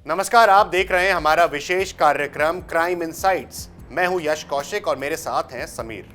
नमस्कार, आप देख रहे हैं हमारा विशेष कार्यक्रम क्राइम इनसाइट्स। मैं हूं यश कौशिक और मेरे साथ हैं समीर।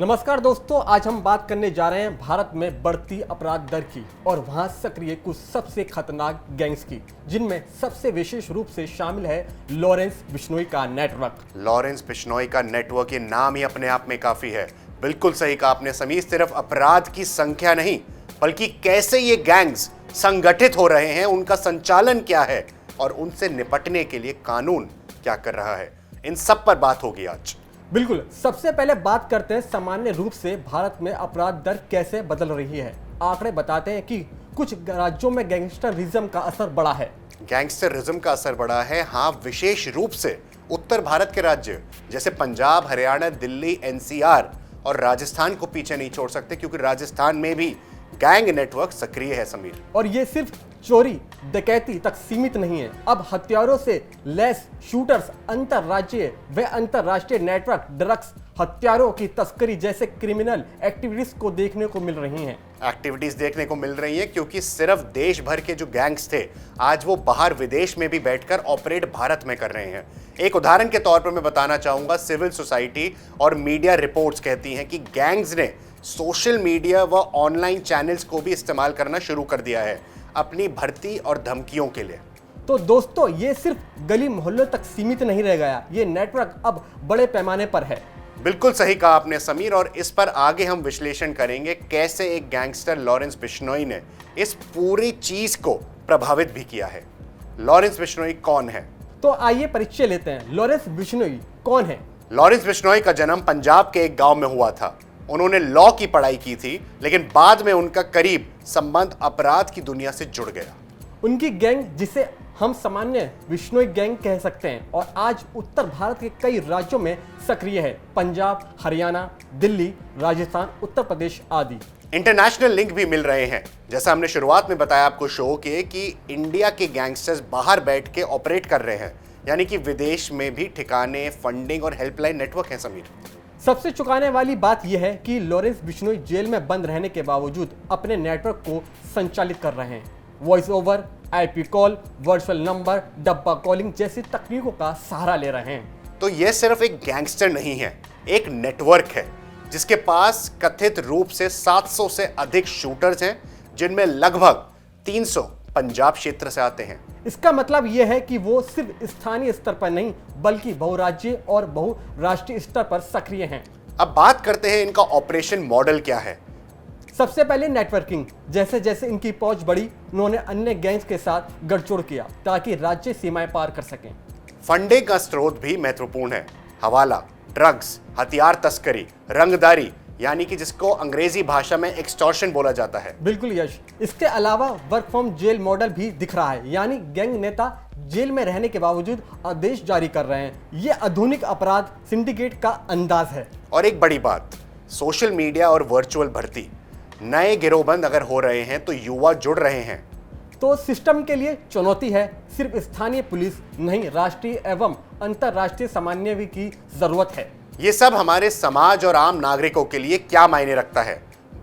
नमस्कार दोस्तों, आज हम बात करने जा रहे हैं भारत में बढ़ती अपराध दर की और वहां सक्रिय कुछ सबसे खतरनाक गैंग्स की, जिनमें सबसे विशेष रूप से शामिल है लॉरेंस बिश्नोई का नेटवर्क। लॉरेंस बिश्नोई का नेटवर्क, ये नाम ही अपने आप में काफी है। बिल्कुल सही कहा आपने समीर, सिर्फ अपराध की संख्या नहीं बल्कि कैसे ये गैंग्स संगठित हो रहे हैं, उनका संचालन क्या है और उनसे निपटने के लिए कानून क्या कर रहा है, इन सब पर बात होगी आज। बिल्कुल, सबसे पहले बात करते हैं सामान्य रूप से भारत में अपराध दर कैसे बदल रही है। आंकड़े बताते हैं कि कुछ राज्यों में गैंगस्टरिज्म का असर बढ़ा है। गैंगस्टरिज्म का असर बढ़ा है, हाँ, विशेष रूप से उत्तर भारत के राज्य जैसे पंजाब, हरियाणा, दिल्ली, एनसीआर और राजस्थान को पीछे नहीं छोड़ सकते, क्योंकि राजस्थान में भी गैंग नेटवर्क सक्रिय है समीर। और ये सिर्फ चोरी डकैती तक सीमित नहीं है। अब हथियारों से लैस शूटर्स, अंतरराज्यीय व अंतरराष्ट्रीय नेटवर्क ड्रग्स, हथियारों की तस्करी जैसे क्रिमिनल एक्टिविटीज को देखने को मिल रही हैं। क्योंकि सिर्फ देश भर के जो गैंग्स थे, आज वो बाहर विदेश में भी बैठकर ऑपरेट भारत में कर रहे हैं। एक उदाहरण के तौर पर मैं बताना चाहूंगा, सिविल सोसाइटी और मीडिया रिपोर्ट्स कहती हैं कि गैंग्स ने सोशल मीडिया व ऑनलाइन चैनल्स को भी इस्तेमाल करना शुरू कर दिया है अपनी भर्ती और धमकियों के लिए। तो दोस्तों, ये सिर्फ गली मोहल्लों तक सीमित नहीं रह गया, ये नेटवर्क अब बड़े पैमाने पर है। बिल्कुल सही कहा आपने समीर, और इस पर आगे हम विश्लेषण करेंगे कैसे एक गैंगस्टर लॉरेंस बिश्नोई ने इस पूरी चीज को प्रभावित भी किया है। लॉरेंस बिश्नोई कौन है? तो आइए परिचय लेते हैं। लॉरेंस बिश्नोई कौन है? लॉरेंस बिश्नोई का जन्म पंजाब के एक गांव में हुआ था। उन्होंने लॉ की पढ़ाई की थी, लेकिन बाद में उनका करीब संबंध अपराध की दुनिया से जुड़ गया। उनकी गैंग, जिसे हम सामान्य बिश्नोई गैंग कह सकते हैं, और आज उत्तर भारत के कई राज्यों में सक्रिय है। पंजाब, हरियाणा, दिल्ली, राजस्थान, उत्तर प्रदेश आदि। इंटरनेशनल लिंक भी मिल रहे हैं। जैसा हमने शुरुआत में बताया आपको शो के कि इंडिया के गैंगस्टर्स बाहर बैठ के ऑपरेट कर रहे हैं, यानी कि विदेश में भी ठिकाने, फंडिंग और हेल्पलाइन नेटवर्क है समीर। सबसे चौंकाने वाली बात यह है कि लॉरेंस बिश्नोई जेल में बंद रहने के बावजूद अपने नेटवर्क को संचालित कर रहे हैं। Voice over, IP call, virtual number, डब्बा कॉलिंग जैसी तकनीकों का सहारा ले रहे हैं। तो यह सिर्फ एक गैंगस्टर नहीं है, एक नेटवर्क है जिसके पास कथित रूप से 700 से अधिक शूटर्स हैं, जिनमें लगभग 300 पंजाब क्षेत्र से आते हैं। इसका मतलब यह है कि वो सिर्फ स्थानीय स्तर पर नहीं बल्कि बहुराज्यीय और बहुराष्ट्रीय स्तर पर सक्रिय हैं। अब बात करते हैं इनका ऑपरेशन मॉडल क्या है। सबसे पहले नेटवर्किंग। जैसे जैसे इनकी पहुंच बढ़ी, उन्होंने अन्य गैंग्स के साथ गठजोड़ किया ताकि राज्य सीमाएं पार कर सकें। फंडिंग का स्रोत भी महत्वपूर्ण है। हवाला, ड्रग्स, हथियार तस्करी, रंगदारी, यानी कि जिसको अंग्रेजी भाषा में एक्सटॉर्शन बोला जाता है। बिल्कुल यश, इसके अलावा वर्क फ्रॉम जेल मॉडल भी दिख रहा है, यानी गैंग नेता जेल में रहने के बावजूद आदेश जारी कर रहे हैं। ये आधुनिक अपराध सिंडिकेट का अंदाज है। और एक बड़ी बात, सोशल मीडिया और वर्चुअल भर्ती। नए गिरोहबंद अगर हो रहे हैं तो युवा जुड़ रहे हैं। तो सिस्टम के लिए चुनौती है। सिर्फ स्थानीय पुलिस नहीं, राष्ट्रीय एवं अंतरराष्ट्रीय समन्वय की जरूरत है। ये सब हमारे समाज और आम नागरिकों के लिए क्या मायने रखता है?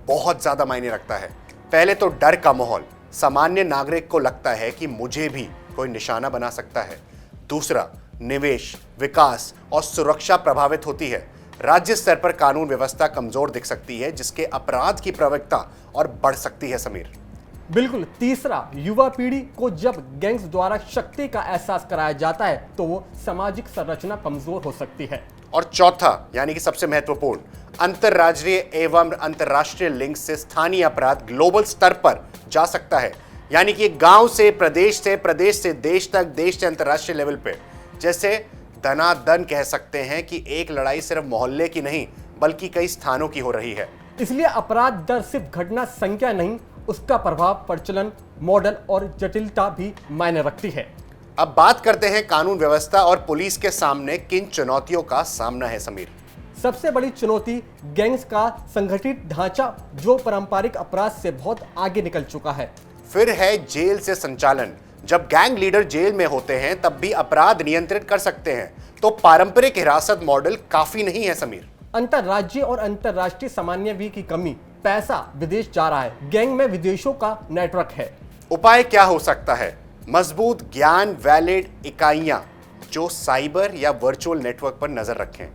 बहुत ज्यादा मायने रखता है। पहले तो डर का माहौल। सामान्य नागरिक को लगता है कि मुझे भी कोई निशाना बना सकता है। दूसरा, निवेश, विकास और सुरक्षा प्रभावित होती है। राज्य स्तर पर कानून व्यवस्था कमजोर दिख सकती है, जिसके अपराध की प्रवृत्ति और बढ़ सकती है समीर। बिल्कुल। तीसरा, युवा पीढ़ी को जब गैंग्स द्वारा शक्ति का एहसास कराया जाता है तो वो सामाजिक संरचना कमजोर हो सकती है। और चौथा, यानी कि सबसे महत्वपूर्ण, अंतरराज्यीय एवं अंतरराष्ट्रीय लिंक से स्थानीय अपराध ग्लोबल स्तर पर जा सकता है, यानी कि गांव से प्रदेश से देश तक, देश से अंतरराष्ट्रीय लेवल पे। जैसे दनादन कह सकते हैं कि एक लड़ाई सिर्फ मोहल्ले की नहीं बल्कि कई स्थानों की हो रही है। इसलिए अपराध दर सिर्फ घटना संख्या नहीं, उसका प्रभाव, प्रचलन, मॉडल और जटिलता भी मायने रखती है। अब बात करते हैं कानून व्यवस्था और पुलिस के सामने किन चुनौतियों का सामना है समीर। सबसे बड़ी चुनौती गैंग्स का संगठित ढांचा, जो पारंपरिक अपराध से बहुत आगे निकल चुका है। फिर है जेल से संचालन। जब गैंग लीडर जेल में होते हैं तब भी अपराध नियंत्रित कर सकते हैं, तो पारंपरिक हिरासत मॉडल काफी नहीं है समीर। अंतरराज्यीय और अंतरराष्ट्रीय समन्वय की कमी, पैसा विदेश जा रहा है, गैंग में विदेशों का नेटवर्क है। उपाय क्या हो सकता है? मजबूत ज्ञान वैलिड इकाइयां जो साइबर या वर्चुअल नेटवर्क पर नजर रखें।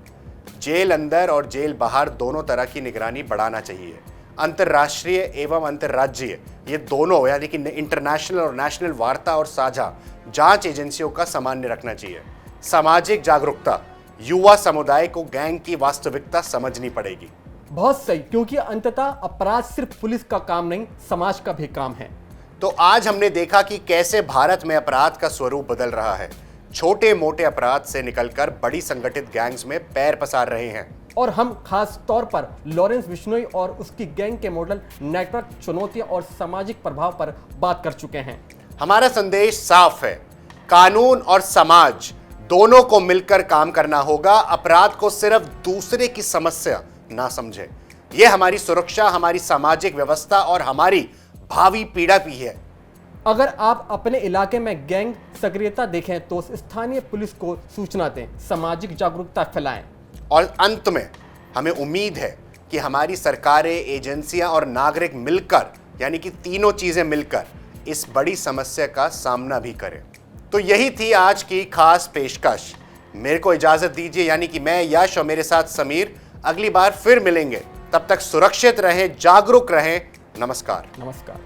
जेल अंदर और जेल बाहर दोनों तरह की निगरानी बढ़ाना चाहिए। अंतर्राष्ट्रीय एवं अंतर्राज्यीय ये दोनों यानी कि इंटरनेशनल और नेशनल वार्ता और साझा जांच एजेंसियों का सामान्य रखना चाहिए। सामाजिक जागरूकता, युवा समुदाय को गैंग की वास्तविकता समझनी पड़ेगी। बहुत सही, क्योंकि अंततः अपराध सिर्फ पुलिस का काम नहीं, समाज का भी काम है। तो आज हमने देखा कि कैसे भारत में अपराध का स्वरूप बदल रहा है। छोटे मोटे अपराध से निकलकर बड़ी संगठित गैंग्स में पैर पसार रहे हैं। और हम खास तौर पर लॉरेंस बिश्नोई और उसकी गैंग के मॉडल, नेटवर्क, चुनौतियां और सामाजिक प्रभाव पर बात कर चुके हैं। हमारा संदेश साफ है, कानून और समाज दोनों को मिलकर काम करना होगा। अपराध को सिर्फ दूसरे की समस्या ना समझे। यह हमारी सुरक्षा, हमारी सामाजिक व्यवस्था और हमारी भावी पीढ़ा भी है। अगर आप अपने इलाके में गैंग सक्रियता देखें तो स्थानीय पुलिस को सूचना दें, सामाजिक जागरूकता फैलाएं। और अंत में हमें उम्मीद है कि हमारी सरकारें, एजेंसियां और नागरिक मिलकर यानी कि तीनों चीजें मिलकर इस बड़ी समस्या का सामना भी करें। तो यही थी आज की खास पेशकश। मेरे को इजाजत दीजिए, यानी कि मैं यश और मेरे साथ समीर अगली बार फिर मिलेंगे। तब तक सुरक्षित रहें, जागरूक रहें। नमस्कार। नमस्कार।